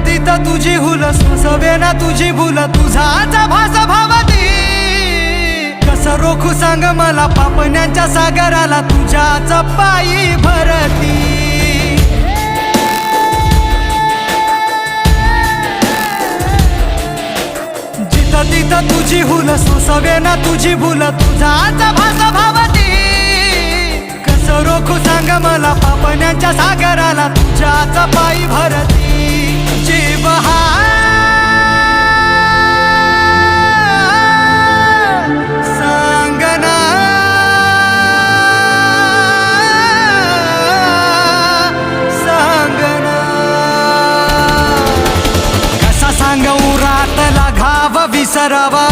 तिथं तुझी हुल सोसवे ना तुझी भूल तुझाचा भास भावती कसं रोखू सांग मला पापण्यांच्या सागराला तुझ्याच पायी भरती जिथं तिथं तुझी हुल सोसवे ना तुझी भूल तुझाचा भास भावती कसं रोखू सांग मला पापण्यांच्या सागराला तुझ्याच पायी भरती जीव हा सांगना सांगना कसा सांग उरातला घाव विसरावा